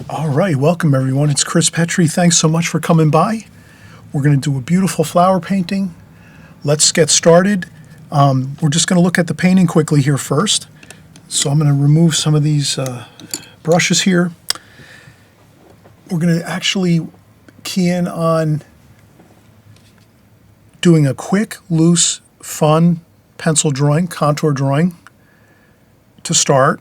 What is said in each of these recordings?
All right, welcome everyone. It's Chris Petri. Thanks so much for coming by. We're going to do a beautiful flower painting. Let's get started. We're just going to look at the painting quickly here first. So I'm going to remove some of these brushes here. We're going to actually key in on doing a quick, loose, fun pencil drawing, contour drawing to start.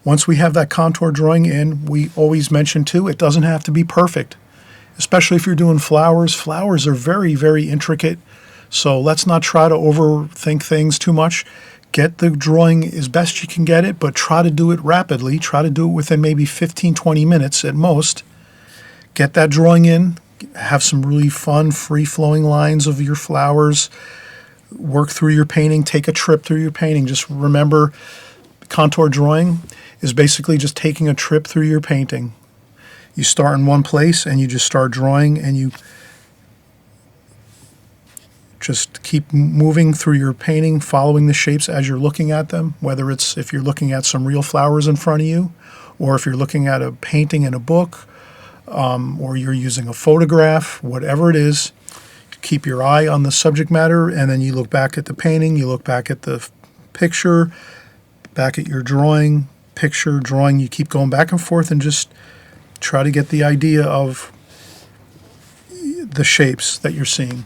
Once we have that contour drawing in, we always mention too, it doesn't have to be perfect, especially if you're doing flowers. Flowers are very, very intricate, so let's not try to overthink things too much. Get the drawing as best you can get it, but try to do it rapidly. Try to do it within maybe 15, 20 minutes at most. Get that drawing in, have some really fun, free-flowing lines of your flowers. Work through your painting, take a trip through your painting. Just remember, contour drawing is basically just taking a trip through your painting. You start in one place and you just start drawing, and you just keep moving through your painting, following the shapes as you're looking at them, whether it's if you're looking at some real flowers in front of you, or if you're looking at a painting in a book, or you're using a photograph, whatever it is. Keep your eye on the subject matter, and then you look back at the painting, you look back at the picture, back at your drawing, picture, drawing. You keep going back and forth and just try to get the idea of the shapes that you're seeing.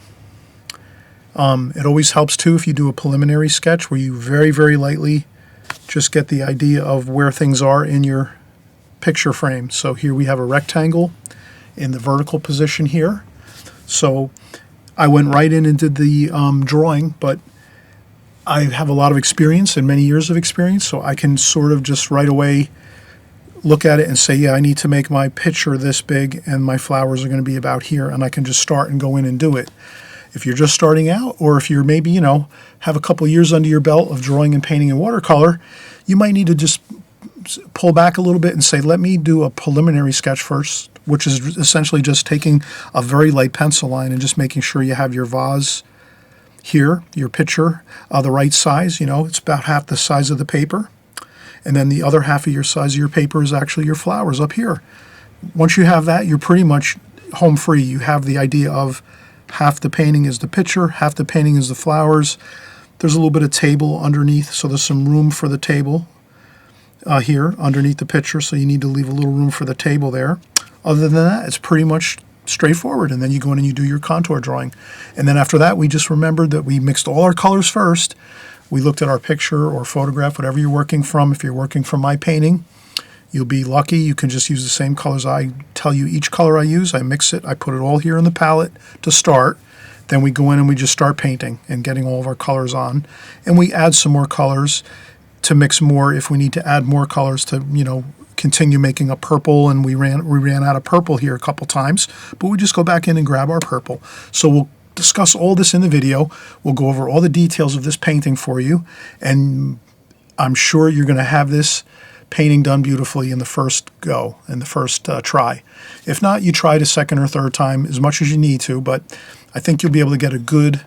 It always helps too if you do a preliminary sketch where you very, very lightly just get the idea of where things are in your picture frame. So here we have a rectangle in the vertical position here. So I went right in and did the drawing, but I have a lot of experience and many years of experience, so I can sort of just right away look at it and say, yeah, I need to make my picture this big and my flowers are going to be about here, and I can just start and go in and do it. If you're just starting out, or if you're maybe, have a couple years under your belt of drawing and painting in watercolor, you might need to just pull back a little bit and say, let me do a preliminary sketch first, which is essentially just taking a very light pencil line and just making sure you have your vase here, your picture, the right size. It's about half the size of the paper. And then the other half of your size of your paper is actually your flowers up here. Once you have that, you're pretty much home free. You have the idea of half the painting is the picture, half the painting is the flowers. There's a little bit of table underneath, so there's some room for the table here underneath the picture, so you need to leave a little room for the table there. Other than that, it's pretty much straightforward, and then you go in and you do your contour drawing. And then after that, we just remembered that we mixed all our colors first. We looked at our picture or photograph, whatever you're working from. If you're working from my painting, you'll be lucky. You can just use the same colors. I tell you each color I use, I mix it, I put it all here in the palette to start. Then we go in and we just start painting and getting all of our colors on. And we add some more colors to mix more if we need to add more colors to, continue making a purple, and we ran out of purple here a couple times, but we just go back in and grab our purple. So we'll discuss all this in the video. We'll go over all the details of this painting for you, and I'm sure you're going to have this painting done beautifully in the first go, in the first try. If not, you try it a second or third time as much as you need to, but I think you'll be able to get a good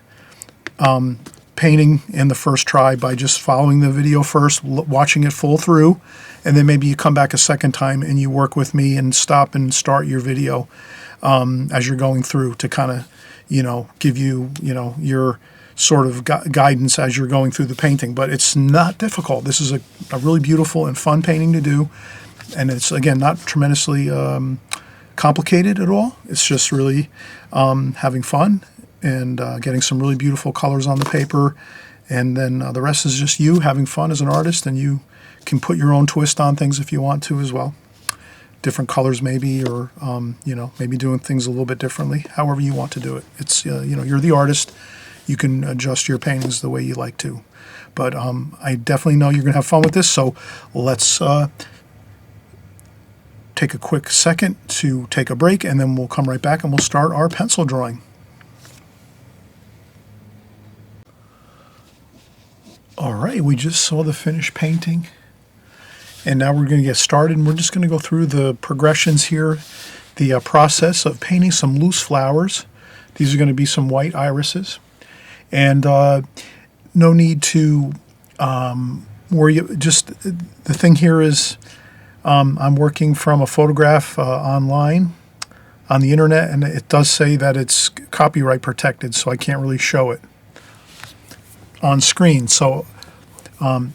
painting in the first try by just following the video first, watching it full through, and then maybe you come back a second time and you work with me and stop and start your video as you're going through to kind of, give you, your sort of guidance as you're going through the painting. But it's not difficult. This is a really beautiful and fun painting to do, and it's, again, not tremendously complicated at all. It's just really having fun and getting some really beautiful colors on the paper, and then the rest is just you having fun as an artist, and you can put your own twist on things if you want to as well. Different colors maybe, or maybe doing things a little bit differently, however you want to do it. It's you're the artist. You can adjust your paintings the way you like to. But I definitely know you're going to have fun with this, so let's take a quick second to take a break, and then we'll come right back and we'll start our pencil drawing. All right, we just saw the finished painting, and now we're going to get started, and we're just going to go through the progressions here, the process of painting some loose flowers. These are going to be some white irises, and no need to worry. Just the thing here is I'm working from a photograph online on the internet, and it does say that it's copyright protected, so I can't really show it on screen. So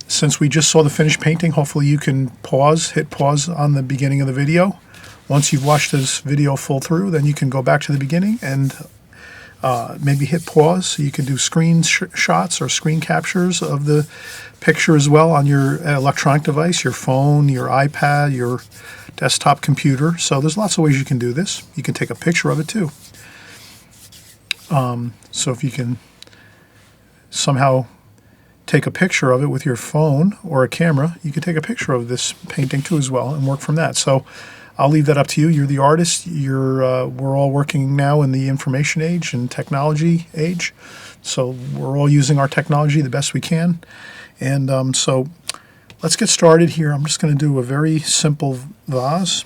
since we just saw the finished painting, hopefully you can hit pause on the beginning of the video. Once you've watched this video full through, then you can go back to the beginning and maybe hit pause so you can do screenshots or screen captures of the picture as well on your electronic device, your phone, your iPad, your desktop computer. So there's lots of ways you can do this. You can take a picture of it too. So if you can somehow take a picture of it with your phone or a camera, you can take a picture of this painting too as well and work from that. So I'll leave that up to you. You're the artist. We're all working now in the information age and technology age. So we're all using our technology the best we can. And so let's get started here. I'm just going to do a very simple vase.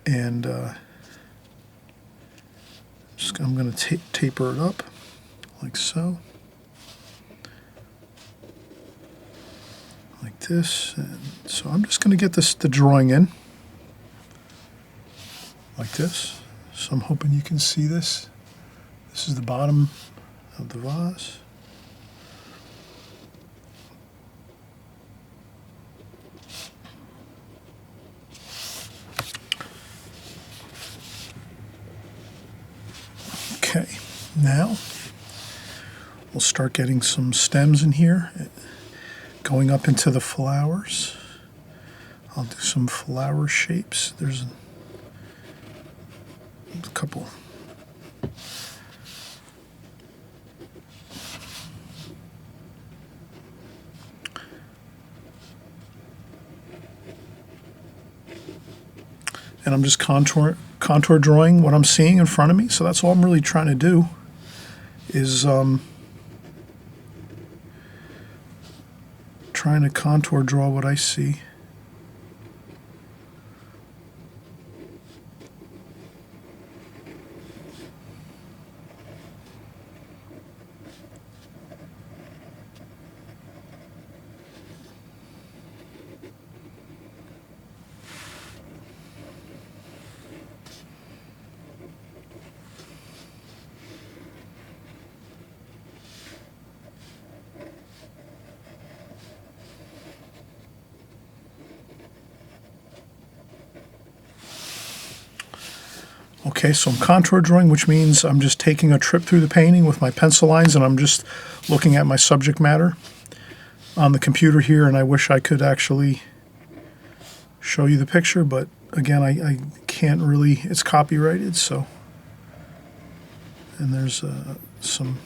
And I'm going to taper it up like so. Like this. And so I'm just going to get the drawing in like this. So I'm hoping you can see this. This is the bottom of the vase. Okay, now we'll start getting some stems in here, going up into the flowers. I'll do some flower shapes. There's a couple. And I'm just contour drawing what I'm seeing in front of me. So that's all I'm really trying to do is trying to contour draw what I see. Okay, so I'm contour drawing, which means I'm just taking a trip through the painting with my pencil lines, and I'm just looking at my subject matter on the computer here, and I wish I could actually show you the picture, but again, I can't really, it's copyrighted, so. And there's some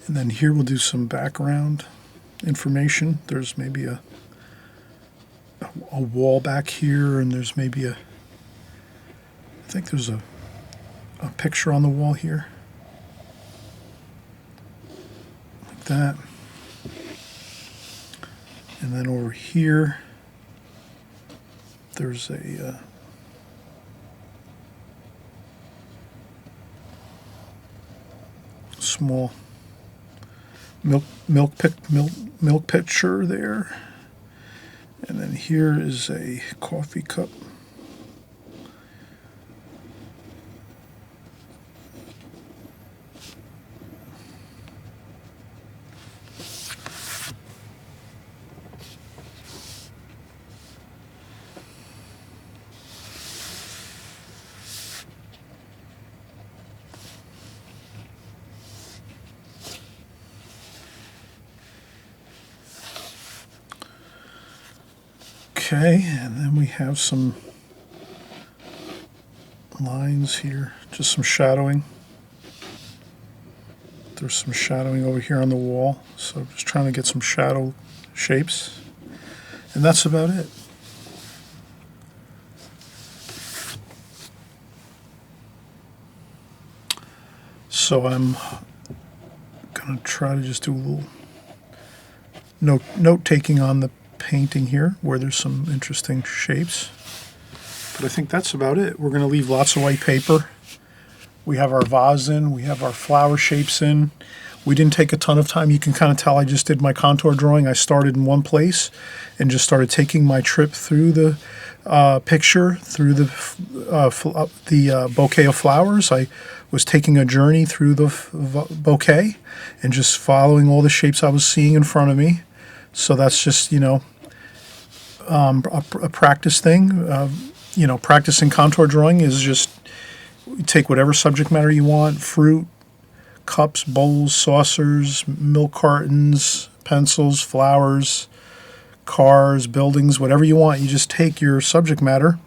and then here we'll do some background information. There's maybe a wall back here, and there's maybe I think there's a picture on the wall here. Like that. And then over here, there's a small milk pitcher there, and then here is a coffee cup. Okay, and then we have some lines here, just some shadowing. There's some shadowing over here on the wall, so just trying to get some shadow shapes, and that's about it. So I'm going to try to just do a little note taking on the painting here where there's some interesting shapes. But I think that's about it. We're going to leave lots of white paper. We have our vase in, we have our flower shapes in. We didn't take a ton of time. You can kind of tell I just did my contour drawing. I started in one place and just started taking my trip through the picture, through the bouquet of flowers. I was taking a journey through the bouquet and just following all the shapes I was seeing in front of me. So that's just, you know, a practice thing. You know, practicing contour drawing is just you take whatever subject matter you want, fruit, cups, bowls, saucers, milk cartons, pencils, flowers, cars, buildings, whatever you want. You just take your subject matter,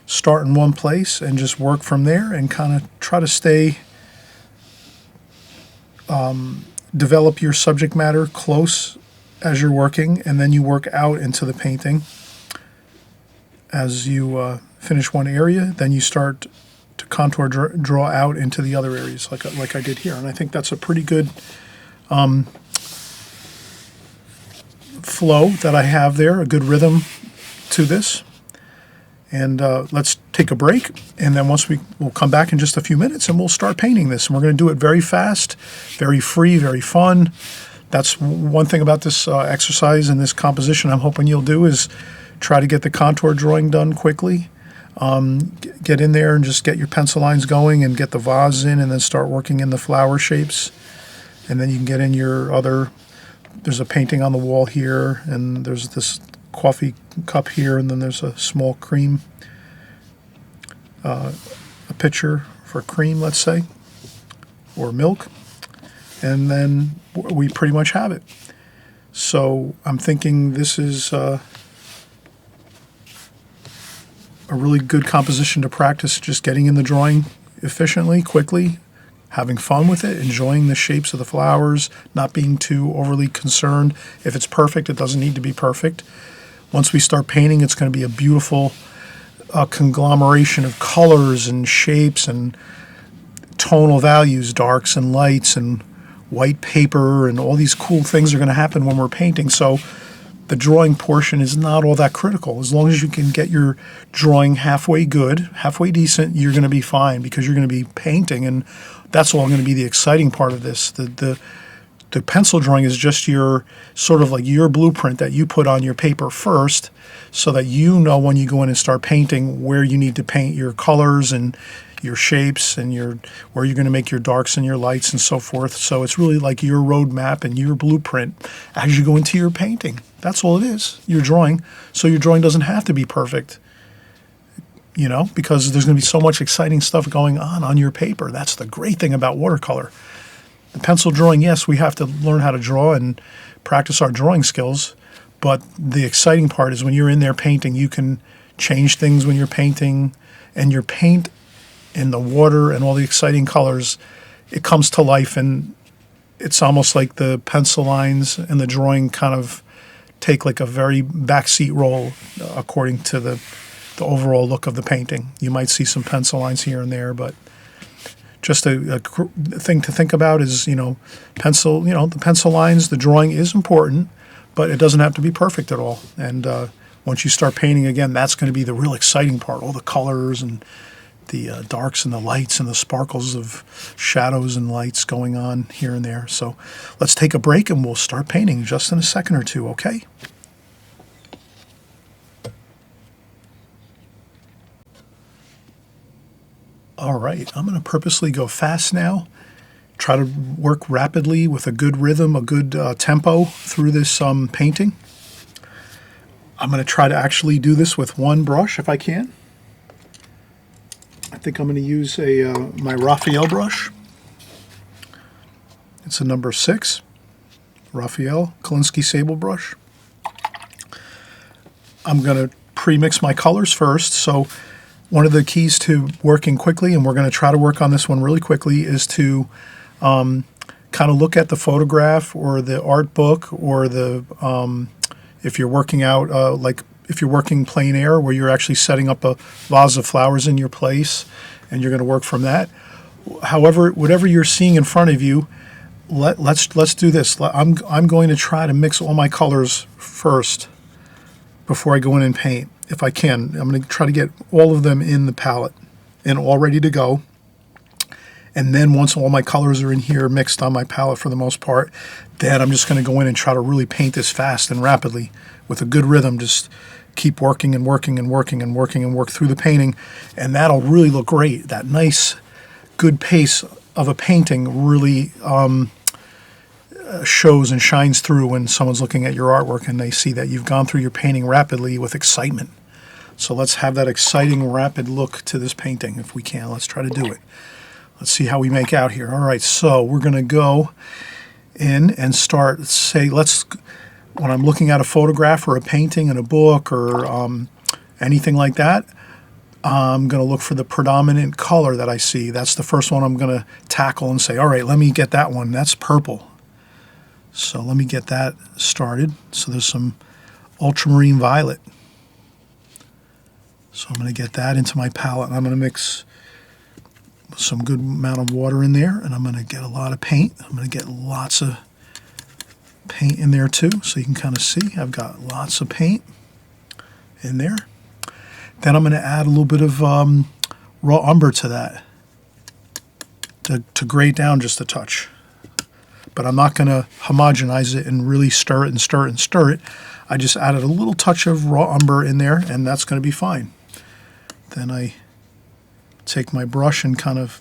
start in one place, and just work from there and kind of try to stay, develop your subject matter close as you're working, and then you work out into the painting. As you finish one area, then you start to contour draw out into the other areas like I did here. And I think that's a pretty good flow that I have there, a good rhythm to this. And let's take a break, and then we'll come back in just a few minutes and we'll start painting this. And we're going to do it very fast, very free, very fun. That's one thing about this exercise and this composition I'm hoping you'll do is try to get the contour drawing done quickly. Get in there and just get your pencil lines going and get the vase in and then start working in the flower shapes. And then you can get in your other, there's a painting on the wall here, and there's this coffee cup here, and then there's a small cream, a pitcher for cream, let's say, or milk. And then we pretty much have it. So I'm thinking this is a really good composition to practice, just getting in the drawing efficiently, quickly, having fun with it, enjoying the shapes of the flowers, not being too overly concerned. If it's perfect, it doesn't need to be perfect. Once we start painting, it's going to be a beautiful conglomeration of colors and shapes and tonal values, darks and lights and white paper, and all these cool things are going to happen when we're painting. So the drawing portion is not all that critical. As long as you can get your drawing halfway good, halfway decent, you're going to be fine because you're going to be painting, and that's all going to be the exciting part of this. The pencil drawing is just your sort of like your blueprint that you put on your paper first so that you know when you go in and start painting where you need to paint your colors and your shapes and where you're going to make your darks and your lights and so forth. So it's really like your roadmap and your blueprint as you go into your painting. That's all it is, your drawing. So your drawing doesn't have to be perfect, you know, because there's going to be so much exciting stuff going on your paper. That's the great thing about watercolor. The pencil drawing, yes, we have to learn how to draw and practice our drawing skills, but the exciting part is when you're in there painting, you can change things when you're painting, and your paint and the water and all the exciting colors, it comes to life, and it's almost like the pencil lines and the drawing kind of take like a very backseat role according to the overall look of the painting. You might see some pencil lines here and there, but just a thing to think about is, the pencil lines, the drawing is important, but it doesn't have to be perfect at all. And once you start painting again, that's going to be the real exciting part, all the colors and the darks and the lights and the sparkles of shadows and lights going on here and there. So let's take a break and we'll start painting just in a second or two, okay? All right, I'm going to purposely go fast now, try to work rapidly with a good rhythm, a good tempo through this painting. I'm going to try to actually do this with one brush if I can. I think I'm going to use my Raphael brush. It's a number 6, Raphael Kolinsky sable brush. I'm going to pre-mix my colors first. So one of the keys to working quickly, and we're going to try to work on this one really quickly, is to kind of look at the photograph or the art book or the if you're working out like if you're working plein air where you're actually setting up a vase of flowers in your place and you're going to work from that. However, whatever you're seeing in front of you, let's do this. I'm going to try to mix all my colors first before I go in and paint, if I can. I'm going to try to get all of them in the palette and all ready to go. And then once all my colors are in here mixed on my palette for the most part, then I'm just going to go in and try to really paint this fast and rapidly with a good rhythm. Just keep working and working and working and working and work through the painting. And that'll really look great. That nice, good pace of a painting really shows and shines through when someone's looking at your artwork and they see that you've gone through your painting rapidly with excitement. So let's have that exciting, rapid look to this painting if we can. Let's try to do it. Let's see how we make out here. All right, so we're going to go in and start, when I'm looking at a photograph or a painting in a book or anything like that, I'm going to look for the predominant color that I see. That's the first one I'm going to tackle and say, all right, let me get that one. That's purple. So let me get that started. So there's some ultramarine violet. So I'm going to get that into my palette, and I'm going to mix some good amount of water in there, and I'm going to get a lot of paint. I'm going to get lots of paint in there too, so you can kind of see I've got lots of paint in there. Then I'm going to add a little bit of raw umber to that to grade down just a touch. But I'm not going to homogenize it and really stir it and stir it and stir it. I just added a little touch of raw umber in there, and that's going to be fine. Then I take my brush and kind of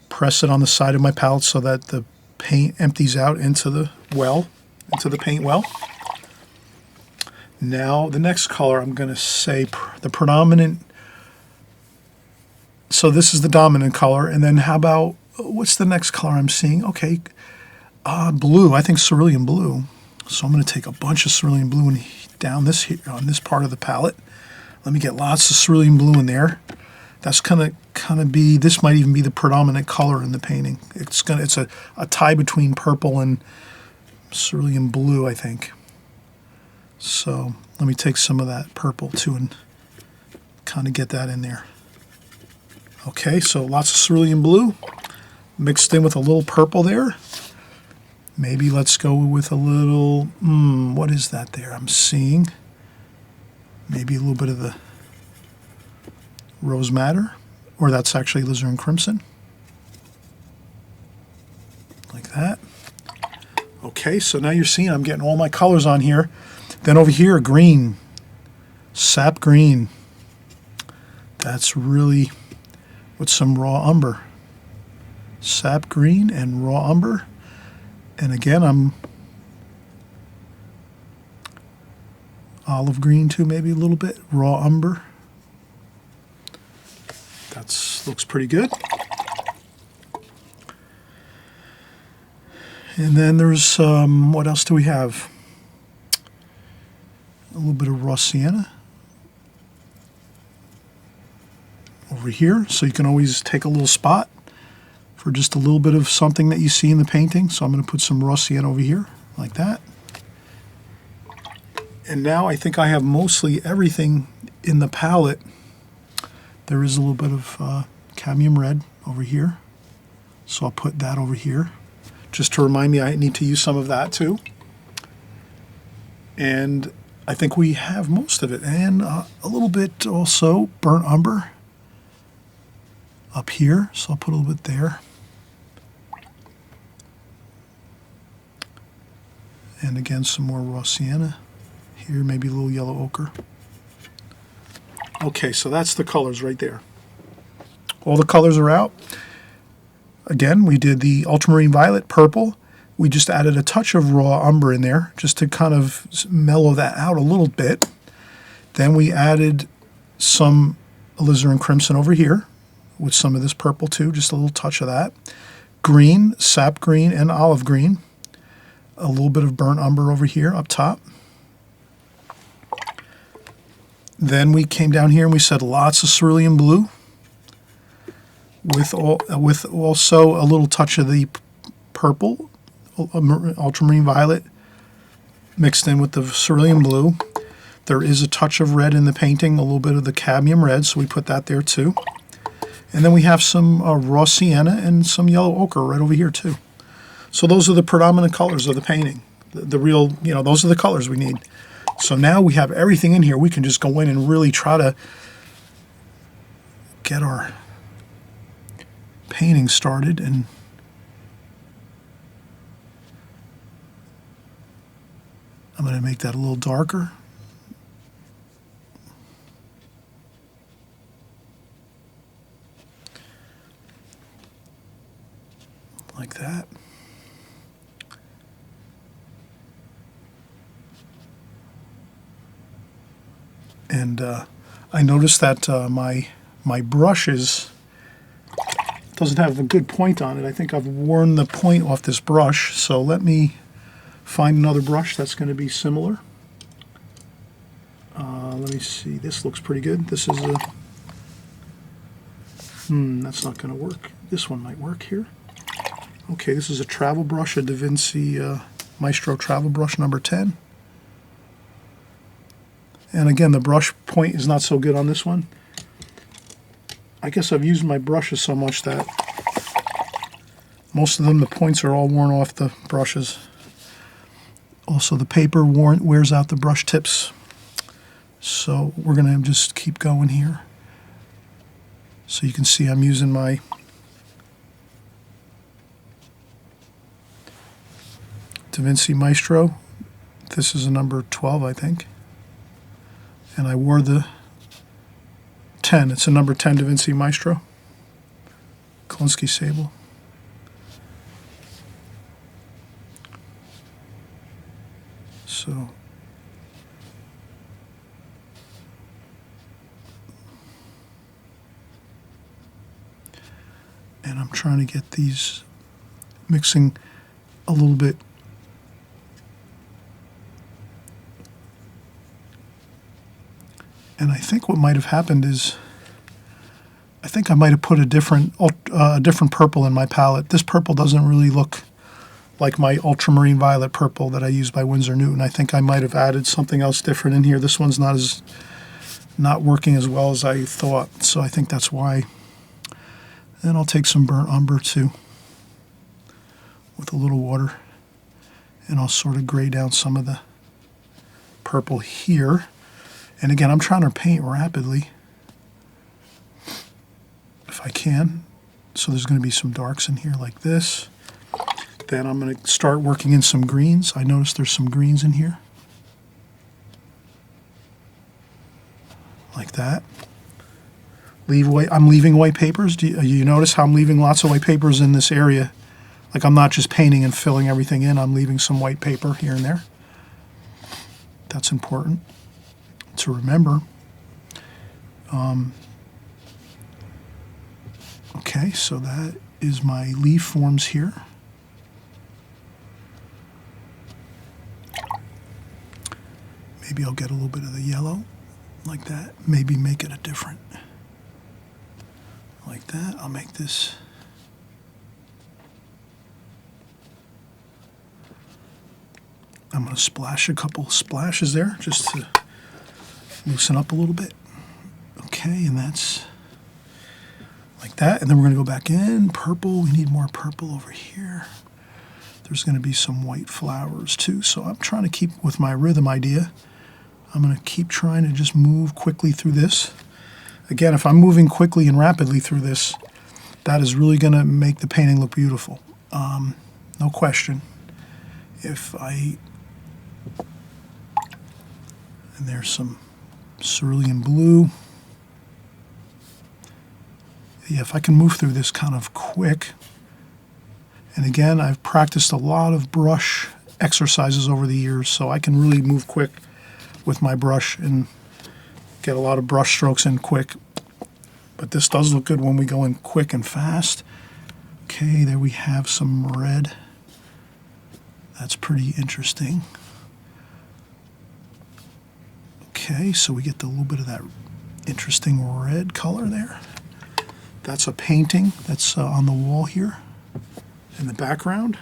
press it on the side of my palette so that the paint empties out into the paint well. Now the next color, I'm going to say the predominant. So this is the dominant color, and then how about, what's the next color I'm seeing? Okay, blue. I think cerulean blue. So I'm going to take a bunch of cerulean blue and down this here on this part of the palette. Let me get lots of cerulean blue in there. That's kind of be, this might even be the predominant color in the painting. It's a tie between purple and cerulean blue, I think. So let me take some of that purple too and kind of get that in there. Okay, so lots of cerulean blue mixed in with a little purple there. Maybe let's go with a little, what is that there I'm seeing? Maybe a little bit of the rose madder, or that's actually alizarin crimson. Like that. Okay, so now you're seeing I'm getting all my colors on here. Then over here, green, sap green. That's really with some raw umber. Sap green and raw umber. And again, I'm olive green too, maybe a little bit, raw umber. That looks pretty good. And then there's, what else do we have? A little bit of raw sienna over here. So you can always take a little spot for just a little bit of something that you see in the painting. So I'm going to put some raw sienna over here, like that. And now I think I have mostly everything in the palette. There is a little bit of cadmium red over here. So I'll put that over here, just to remind me I need to use some of that too. And I think we have most of it. And a little bit also burnt umber up here. So I'll put a little bit there. And again, some more raw sienna. Here, maybe a little yellow ochre. Okay, so that's the colors right there. All the colors are out. Again, we did the ultramarine violet, purple. We just added a touch of raw umber in there just to kind of mellow that out a little bit. Then we added some alizarin crimson over here with some of this purple too, just a little touch of that. Green, sap green, and olive green. A little bit of burnt umber over here up top. Then we came down here and we said lots of cerulean blue with also a little touch of the purple, ultramarine violet, mixed in with the cerulean blue. There is a touch of red in the painting, a little bit of the cadmium red, so we put that there too. And then we have some raw sienna and some yellow ochre right over here too. So those are the predominant colors of the painting. The real, those are the colors we need. So now we have everything in here. We can just go in and really try to get our painting started. And I'm going to make that a little darker. Like that. And I noticed that my brush doesn't have a good point on it. I think I've worn the point off this brush. So let me find another brush that's going to be similar. Let me see. This looks pretty good. This is a... that's not going to work. This one might work here. Okay, this is a travel brush, a Da Vinci Maestro travel brush number 10. And again, the brush point is not so good on this one. I guess I've used my brushes so much that most of them, the points are all worn off the brushes. Also, the paper wears out the brush tips. So we're going to just keep going here. So you can see I'm using my Da Vinci Maestro. This is a number 12, I think. And I wore the 10. It's a number 10 Da Vinci Maestro. Klinsky sable. So and I'm trying to get these mixing a little bit and I think what might have happened is I think I might have put a different purple in my palette. This purple doesn't really look like my ultramarine violet purple that I use by Winsor Newton. I think I might have added something else different in here. This one's not working as well as I thought, so I think that's why. And I'll take some burnt umber too with a little water, and I'll sort of gray down some of the purple here. And again, I'm trying to paint rapidly if I can. So there's going to be some darks in here like this. Then I'm going to start working in some greens. I noticed there's some greens in here. Like that. I'm leaving white papers. Do you notice how I'm leaving lots of white papers in this area? Like I'm not just painting and filling everything in. I'm leaving some white paper here and there. That's important to remember. Okay, so that is my leaf forms here. Maybe I'll get a little bit of the yellow, like that. Maybe make it a different, like that. I'll make this. I'm going to splash a couple splashes there just to loosen up a little bit. Okay, and that's like that. And then we're going to go back in. Purple, we need more purple over here. There's going to be some white flowers too. So I'm trying to keep with my rhythm idea. I'm going to keep trying to just move quickly through this. Again, if I'm moving quickly and rapidly through this, that is really going to make the painting look beautiful. No question. And there's some cerulean blue. Yeah, if I can move through this kind of quick. And again, I've practiced a lot of brush exercises over the years, so I can really move quick with my brush and get a lot of brush strokes in quick. But this does look good when we go in quick and fast. Okay, there we have some red. That's pretty interesting. Okay, so we get a little bit of that interesting red color there. That's a painting that's on the wall here in the background.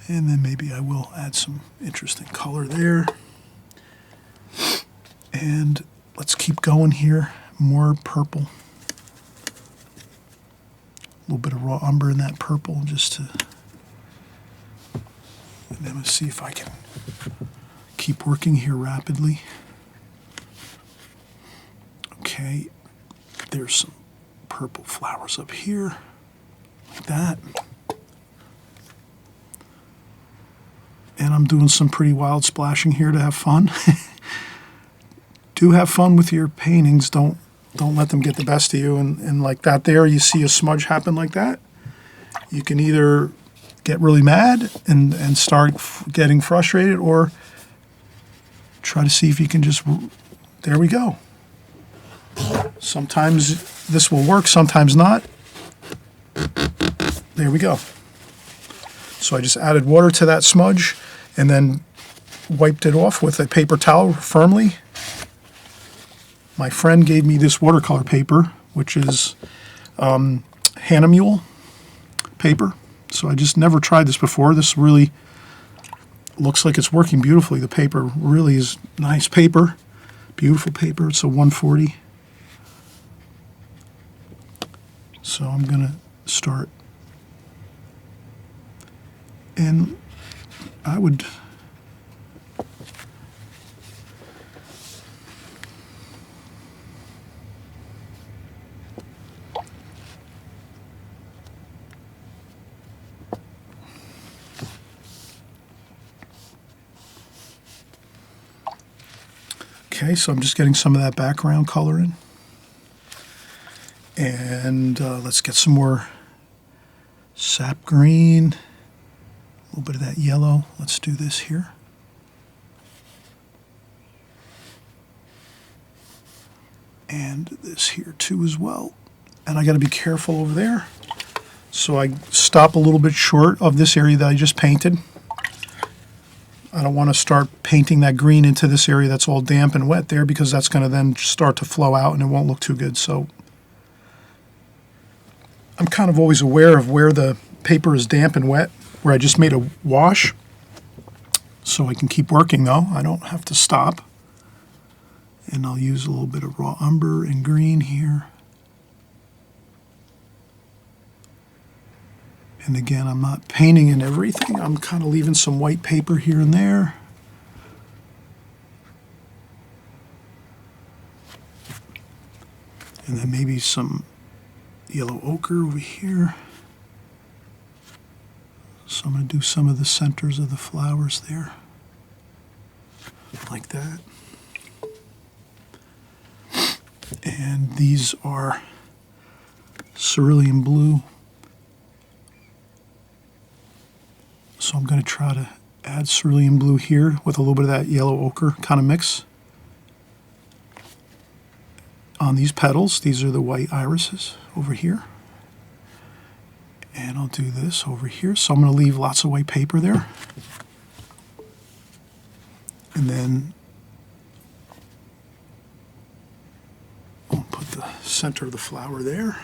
And then maybe I will add some interesting color there. And let's keep going here. More purple. A little bit of raw umber in that purple just to... And then let's see if I can keep working here rapidly. Okay, there's some purple flowers up here, like that. And I'm doing some pretty wild splashing here to have fun. Do have fun with your paintings. Don't let them get the best of you. And like that there, you see a smudge happen like that. You can either get really mad and start getting frustrated, or try to see if you can just, there we go. Sometimes this will work, sometimes not. There we go. So I just added water to that smudge and then wiped it off with a paper towel firmly. My friend gave me this watercolor paper, which is Hahnemühle paper. So I just never tried this before. This really looks like it's working beautifully. The paper really is nice paper, beautiful paper. It's a 140. So I'm going to start. And I would okay, so I'm just getting some of that background color in. And let's get some more sap green, a little bit of that yellow. Let's do this here. And this here too as well. And I got to be careful over there. So I stop a little bit short of this area that I just painted. I don't want to start painting that green into this area that's all damp and wet there, because that's going to then start to flow out and it won't look too good. So I'm kind of always aware of where the paper is damp and wet, where I just made a wash. So I can keep working though. I don't have to stop. And I'll use a little bit of raw umber and green here. And again, I'm not painting in everything. I'm kind of leaving some white paper here and there. And then maybe some yellow ochre over here. So I'm going to do some of the centers of the flowers there, like that. And these are cerulean blue. So I'm going to try to add cerulean blue here with a little bit of that yellow ochre kind of mix. On these petals, these are the white irises over here. And I'll do this over here. So I'm going to leave lots of white paper there. And then I'll put the center of the flower there.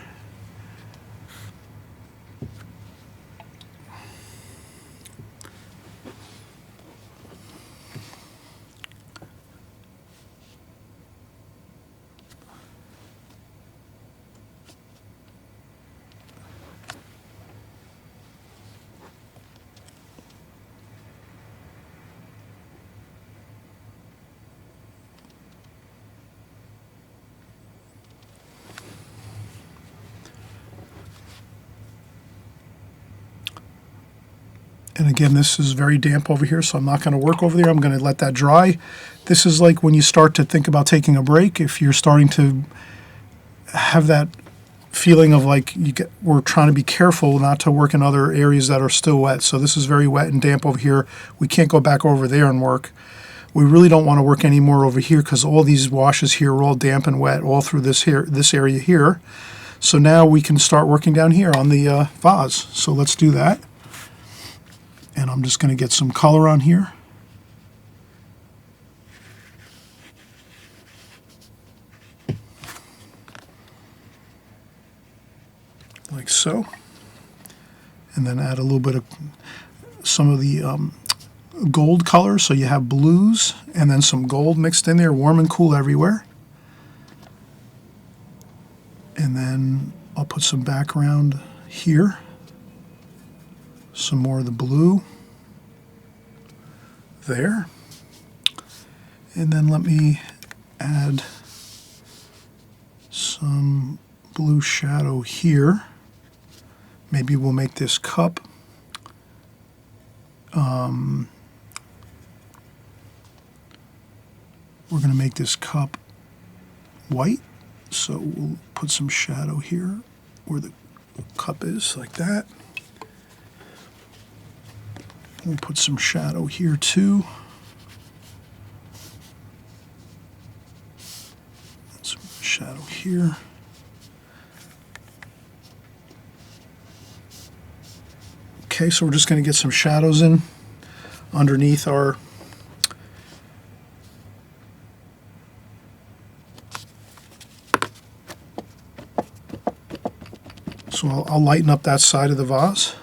And again, this is very damp over here, so I'm not going to work over there. I'm going to let that dry. This is like when you start to think about taking a break. If you're starting to have that feeling of like we're trying to be careful not to work in other areas that are still wet. So this is very wet and damp over here. We can't go back over there and work. We really don't want to work anymore over here because all these washes here are all damp and wet all through this area here. So now we can start working down here on the vase. So let's do that. And I'm just going to get some color on here. Like so. And then add a little bit of some of the gold color, so you have blues and then some gold mixed in there, warm and cool everywhere. And then I'll put some background here, some more of the blue there, and then let me add some blue shadow here. Maybe we'll make this cup we're going to make this cup white, so we'll put some shadow here where the cup is, like that. We'll put some shadow here too. Some shadow here. Okay, so we're just going to get some shadows in underneath our So I'll lighten up that side of the vase,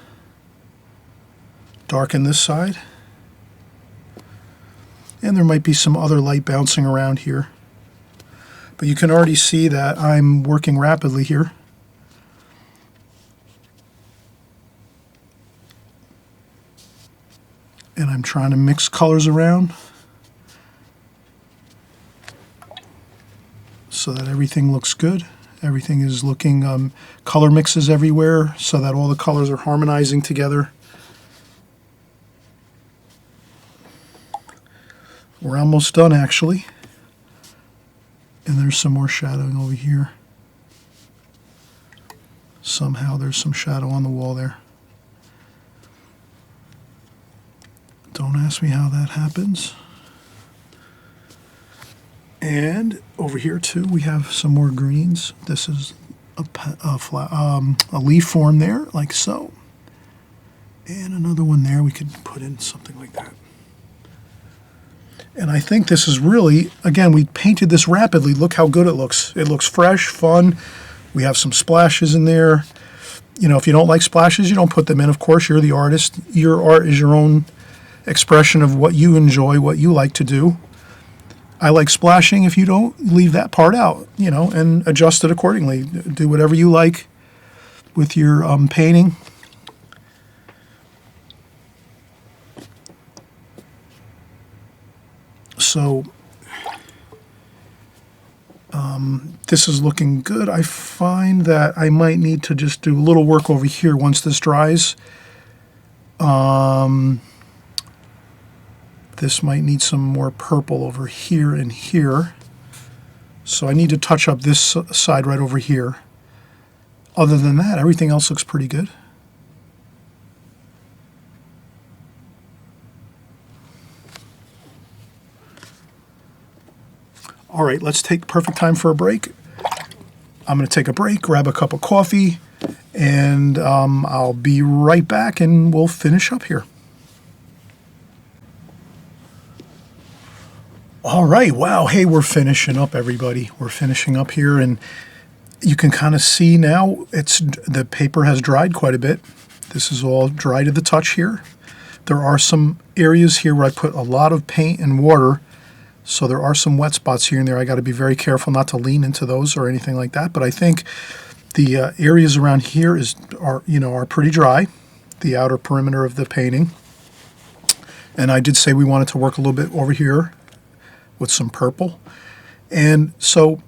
darken this side, and there might be some other light bouncing around here. But you can already see that I'm working rapidly here. And I'm trying to mix colors around so that everything looks good. Everything is looking, color mixes everywhere so that all the colors are harmonizing together. We're almost done actually. And there's some more shadowing over here. Somehow there's some shadow on the wall there. Don't ask me how that happens. And over here too, we have some more greens. This is a leaf form there, like so. And another one there, we could put in something like that. And I think this is really, again, we painted this rapidly. Look how good it looks. It looks fresh, fun. We have some splashes in there. You know, if you don't like splashes, you don't put them in. Of course, you're the artist. Your art is your own expression of what you enjoy, what you like to do. I like splashing. If you don't, leave that part out, you know, and adjust it accordingly. Do whatever you like with your painting. So this is looking good. I find that I might need to just do a little work over here once this dries. This might need some more purple over here and here. So I need to touch up this side right over here. Other than that, everything else looks pretty good. All right, let's take perfect time for a break. I'm going to take a break, grab a cup of coffee, and I'll be right back and we'll finish up here. All right, wow, hey, we're finishing up, everybody. We're finishing up here, and you can kind of see now the paper has dried quite a bit. This is all dry to the touch here. There are some areas here where I put a lot of paint and water, so there are some wet spots here and there. I got to be very careful not to lean into those or anything like that. But I think the areas around here are pretty dry, the outer perimeter of the painting. And I did say we wanted to work a little bit over here with some purple. And so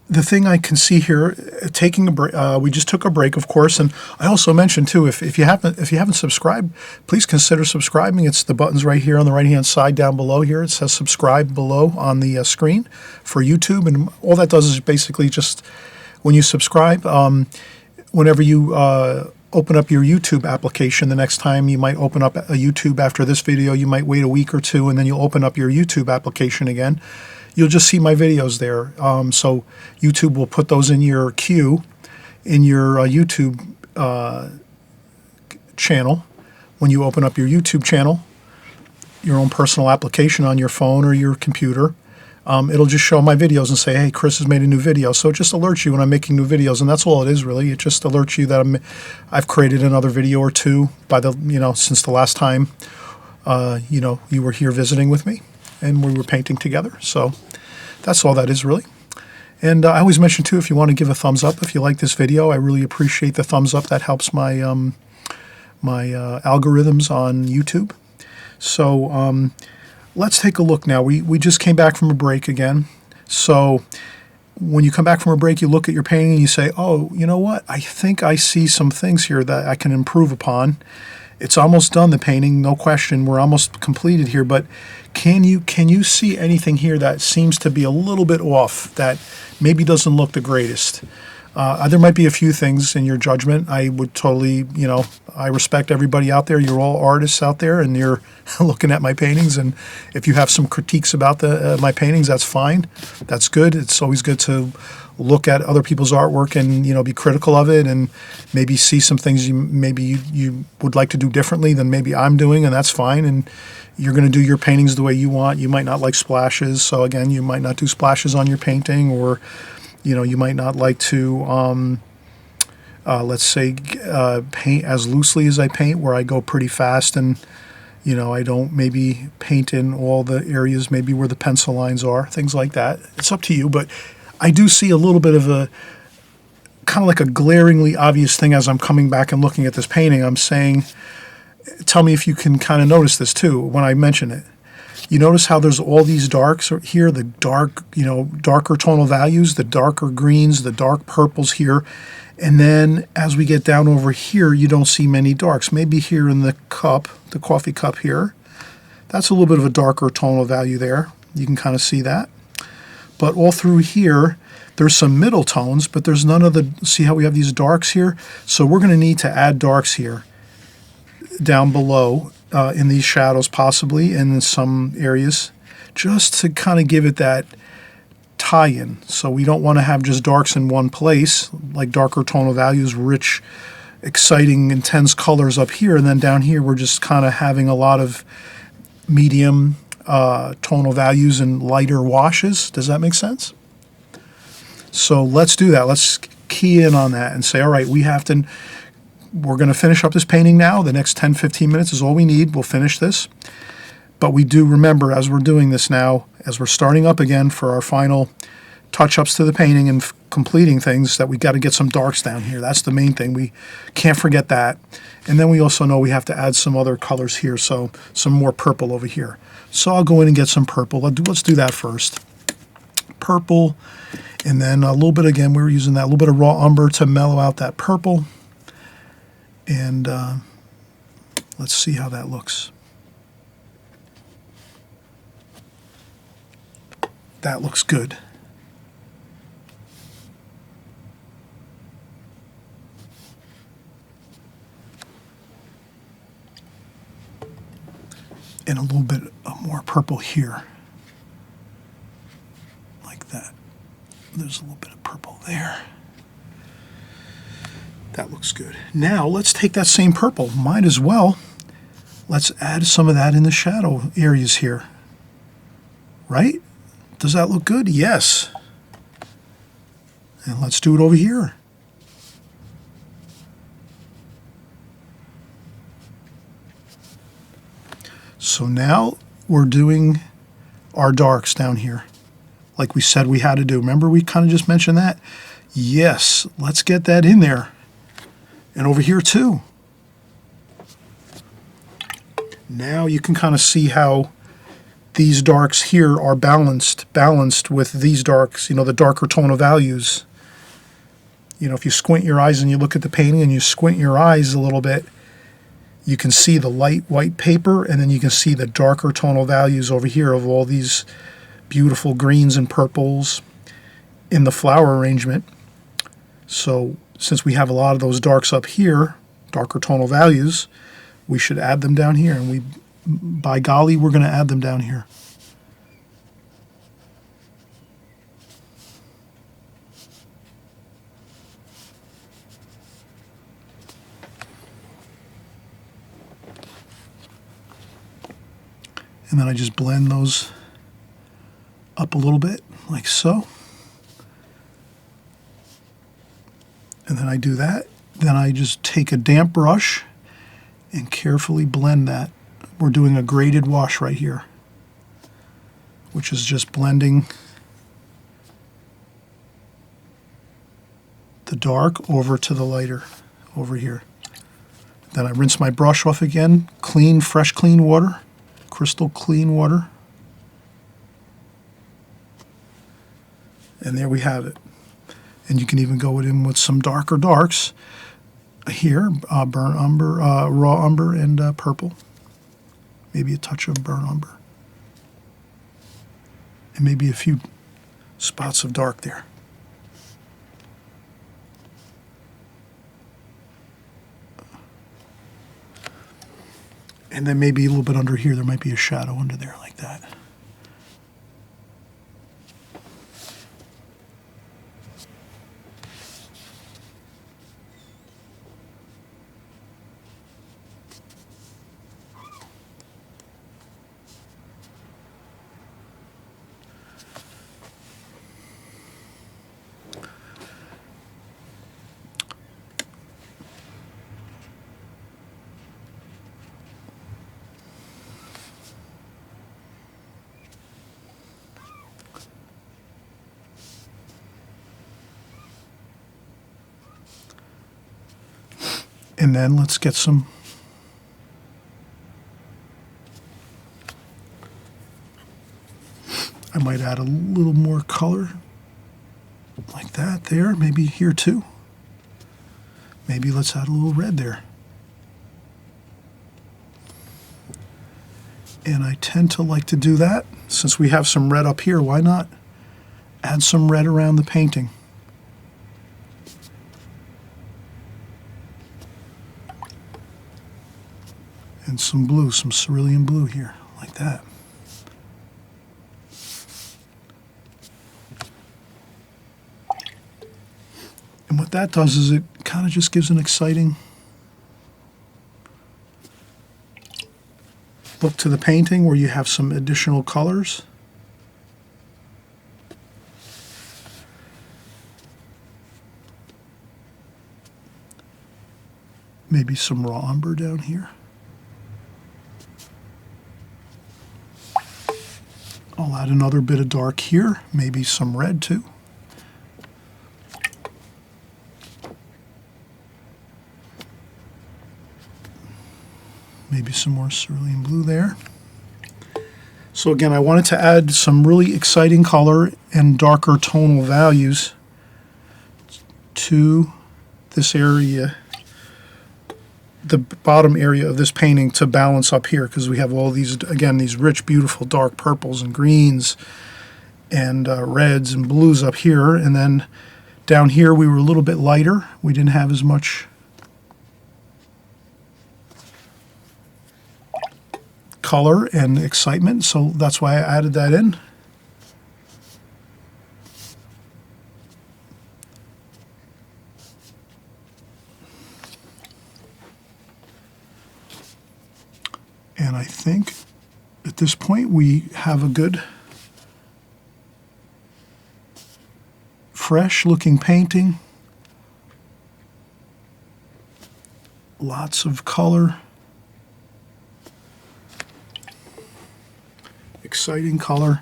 the thing I can see here, taking a break, we just took a break, of course, and I also mentioned too, if you haven't subscribed, please consider subscribing. It's the buttons right here on the right-hand side down below here. It says subscribe below on the screen for YouTube, and all that does is basically just when you subscribe, whenever you open up your YouTube application, the next time you might open up a YouTube after this video, you might wait a week or two, and then you'll open up your YouTube application again. You'll just see my videos there. So YouTube will put those in your queue, in your YouTube channel, when you open up your YouTube channel, your own personal application on your phone or your computer, it'll just show my videos and say, hey, Chris has made a new video. So it just alerts you when I'm making new videos, and that's all it is really. It just alerts you that I've created another video or two since the last time you were here visiting with me and we were painting together. So that's all that is really. And I always mention too, if you want to give a thumbs up if you like this video, I really appreciate the thumbs up. That helps my algorithms on YouTube. So let's take a look now. We just came back from a break again. So when you come back from a break, you look at your painting and you say, oh, you know what? I think I see some things here that I can improve upon. It's almost done, the painting, no question. We're almost completed here, but can you see anything here that seems to be a little bit off, that maybe doesn't look the greatest? There might be a few things in your judgment. I would totally, I respect everybody out there. You're all artists out there, and you're looking at my paintings. And if you have some critiques about my paintings, that's fine. That's good. It's always good to look at other people's artwork and be critical of it, and maybe see some things you would like to do differently than maybe I'm doing, and that's fine. And you're going to do your paintings the way you want. You might not like splashes, so again, you might not do splashes on your painting, or you might not like to, let's say, paint as loosely as I paint, where I go pretty fast and, I don't maybe paint in all the areas maybe where the pencil lines are, things like that. It's up to you, but I do see a little bit of a, kind of like a glaringly obvious thing as I'm coming back and looking at this painting. I'm saying, tell me if you can kind of notice this too when I mention it. You notice how there's all these darks here, the darker tonal values, the darker greens, the dark purples here. And then as we get down over here, you don't see many darks. Maybe here in the cup, the coffee cup here, that's a little bit of a darker tonal value there. You can kind of see that. But all through here, there's some middle tones, but there's none of the, see how we have these darks here? So we're going to need to add darks here down below. In these shadows possibly, and in some areas, just to kind of give it that tie-in. So we don't want to have just darks in one place, like darker tonal values, rich, exciting, intense colors up here, and then down here we're just kind of having a lot of medium tonal values and lighter washes. Does that make sense? So let's do that. Let's key in on that and say, all right, we're going to finish up this painting now. The next 10-15 minutes is all we need. We'll finish this. But we do remember, as we're doing this now, as we're starting up again for our final touch-ups to the painting and completing things, that we got to get some darks down here. That's the main thing. We can't forget that. And then we also know we have to add some other colors here, so some more purple over here. So I'll go in and get some purple. Let's do that first. Purple, and then a little bit, again, we were using that little bit of raw umber to mellow out that purple. And let's see how that looks. That looks good. And a little bit more purple here. Like that. There's a little bit of purple there. That looks good. Now let's take that same purple. Might as well. Let's add some of that in the shadow areas here. Right? Does that look good? Yes. And let's do it over here. So now we're doing our darks down here, like we said we had to do. Remember we kind of just mentioned that? Yes, let's get that in there. And over here too. Now you can kind of see how these darks here are balanced with these darks, the darker tonal values. If you squint your eyes and you look at the painting and you squint your eyes a little bit, you can see the light white paper, and then you can see the darker tonal values over here of all these beautiful greens and purples in the flower arrangement. So since we have a lot of those darks up here, darker tonal values, we should add them down here. And by golly, we're going to add them down here. And then I just blend those up a little bit, like so. And then I do that. Then I just take a damp brush and carefully blend that. We're doing a graded wash right here, which is just blending the dark over to the lighter over here. Then I rinse my brush off again, clean, fresh, clean water, crystal clean water. And there we have it. And you can even go in with some darker darks here, burnt umber, raw umber, and purple. Maybe a touch of burnt umber. And maybe a few spots of dark there. And then maybe a little bit under here, there might be a shadow under there like that. And then let's get some I might add a little more color like that there, maybe here too. Maybe let's add a little red there. And I tend to like to do that. Since we have some red up here, why not add some red around the painting? And some blue, some cerulean blue here, like that. And what that does is it kind of just gives an exciting look to the painting where you have some additional colors. Maybe some raw umber down here. I'll add another bit of dark here, maybe some red too. Maybe some more cerulean blue there. So again, I wanted to add some really exciting color and darker tonal values to this area, the bottom area of this painting, to balance up here, because we have all these, again, these rich, beautiful dark purples and greens and reds and blues up here. And then down here we were a little bit lighter. We didn't have as much color and excitement, so that's why I added that in. And I think at this point we have a good, fresh looking painting. Lots of color. Exciting color.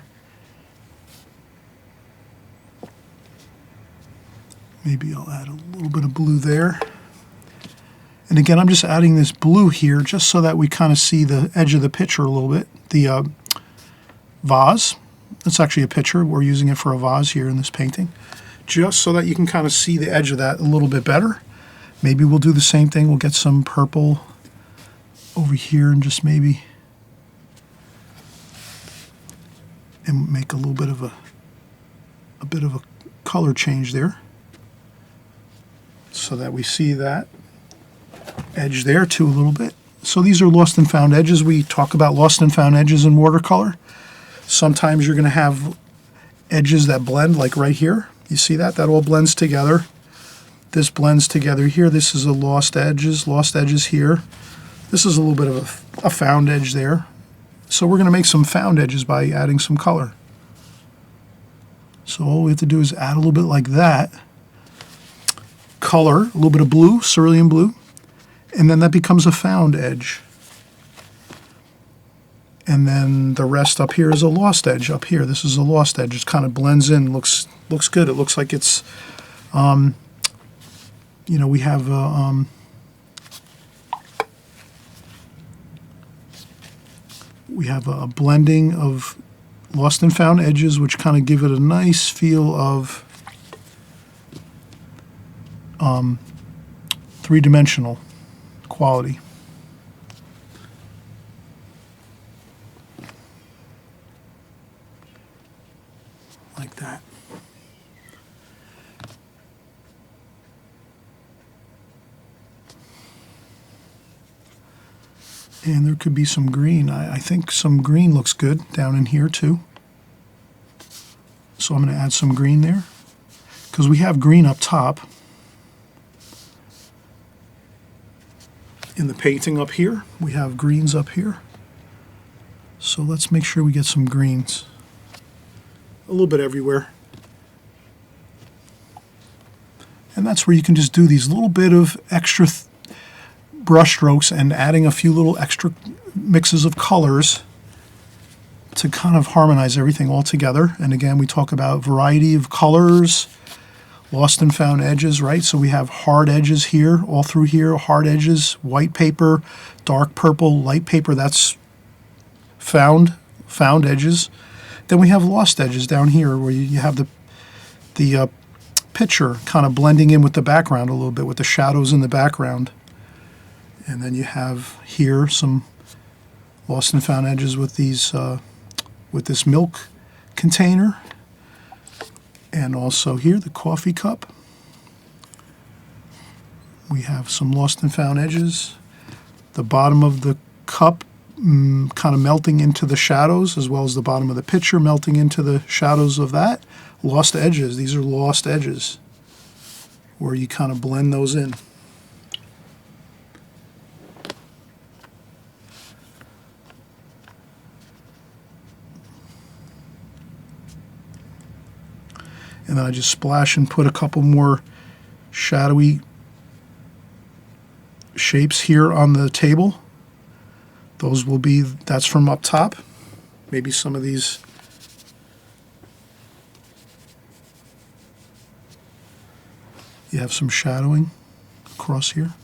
Maybe I'll add a little bit of blue there. And again, I'm just adding this blue here just so that we kind of see the edge of the picture a little bit. The vase, that's actually a picture. We're using it for a vase here in this painting. Just so that you can kind of see the edge of that a little bit better. Maybe we'll do the same thing. We'll get some purple over here and just maybe and make a little bit of a color change there so that we see that edge there too a little bit. So these are lost and found edges. We talk about lost and found edges in watercolor. Sometimes you're going to have edges that blend, like right here. You see that? That all blends together. This blends together here. This is a lost edges here. This is a little bit of a found edge there. So we're going to make some found edges by adding some color. So all we have to do is add a little bit like that. Color, a little bit of blue, cerulean blue, and then that becomes a found edge. And then the rest up here is a lost edge. Up here, this is a lost edge. It kind of blends in, looks good. It looks like it's, you know, we have a blending of lost and found edges, which kind of give it a nice feel of three-dimensional quality. Like that. And there could be some green. I think some green looks good down in here too. So I'm going to add some green there, because we have green up top. In the painting up here, we have greens up here. So let's make sure we get some greens. A little bit everywhere. And that's where you can just do these little bit of extra brush strokes and adding a few little extra mixes of colors to kind of harmonize everything all together. And again, we talk about variety of colors, lost and found edges, right? So we have hard edges here, all through here, hard edges, white paper, dark purple, light paper, that's found edges. Then we have lost edges down here where you have the picture kind of blending in with the background a little bit, with the shadows in the background. And then you have here some lost and found edges with these, with this milk container. And also here, the coffee cup. We have some lost and found edges. The bottom of the cup kind of melting into the shadows, as well as the bottom of the pitcher melting into the shadows of that. Lost edges. These are lost edges where you kind of blend those in. And then I just splash and put a couple more shadowy shapes here on the table. Those will be, that's from up top. Maybe some of these. You have some shadowing across here.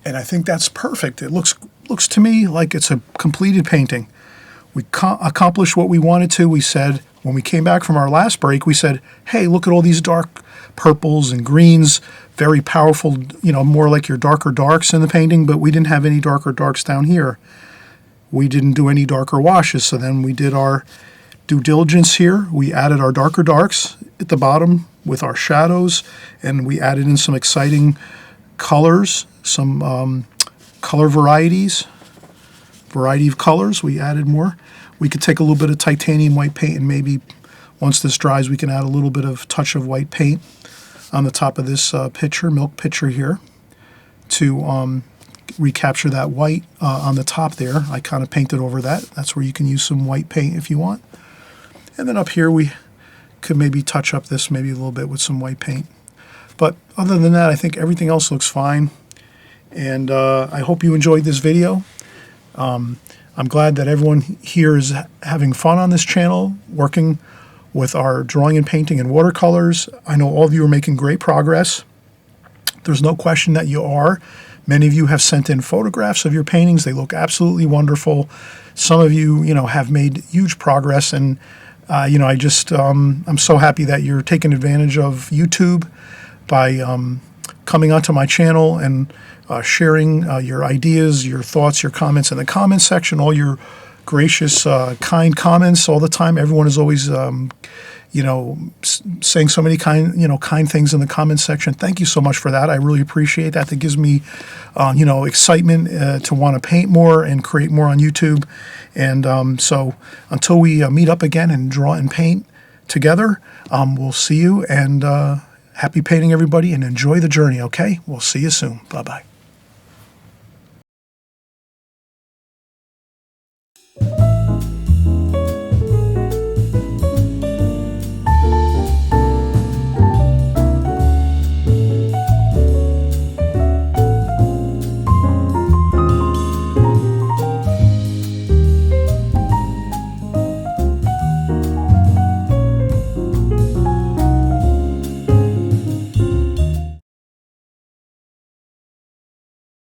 And I think that's perfect. It looks to me like it's a completed painting. We accomplished what we wanted to. We said, when we came back from our last break, we said, hey, look at all these dark purples and greens, very powerful, you know, more like your darker darks in the painting, but we didn't have any darker darks down here. We didn't do any darker washes, so then we did our due diligence here. We added our darker darks at the bottom with our shadows, and we added in some exciting colors, some color varieties. Variety of colors, we added more. We could take a little bit of titanium white paint, and maybe once this dries we can add a little bit of touch of white paint on the top of this pitcher, milk pitcher here, to recapture that white on the top there. I kind of painted over that. That's where you can use some white paint if you want. And then up here we could maybe touch up this maybe a little bit with some white paint. But other than that, I think everything else looks fine. And I hope you enjoyed this video. I'm glad that everyone here is having fun on this channel, working with our drawing and painting and watercolors. I know all of you are making great progress. There's no question that you are. Many of you have sent in photographs of your paintings. They look absolutely wonderful. Some of you, have made huge progress, and I just I'm so happy that you're taking advantage of YouTube by coming onto my channel and sharing your ideas, your thoughts, your comments in the comments section, all your gracious, kind comments all the time. Everyone is always, saying so many kind things in the comments section. Thank you so much for that. I really appreciate that. That gives me, excitement to want to paint more and create more on YouTube. And so until we meet up again and draw and paint together, we'll see you, and happy painting, everybody, and enjoy the journey, okay? We'll see you soon. Bye-bye.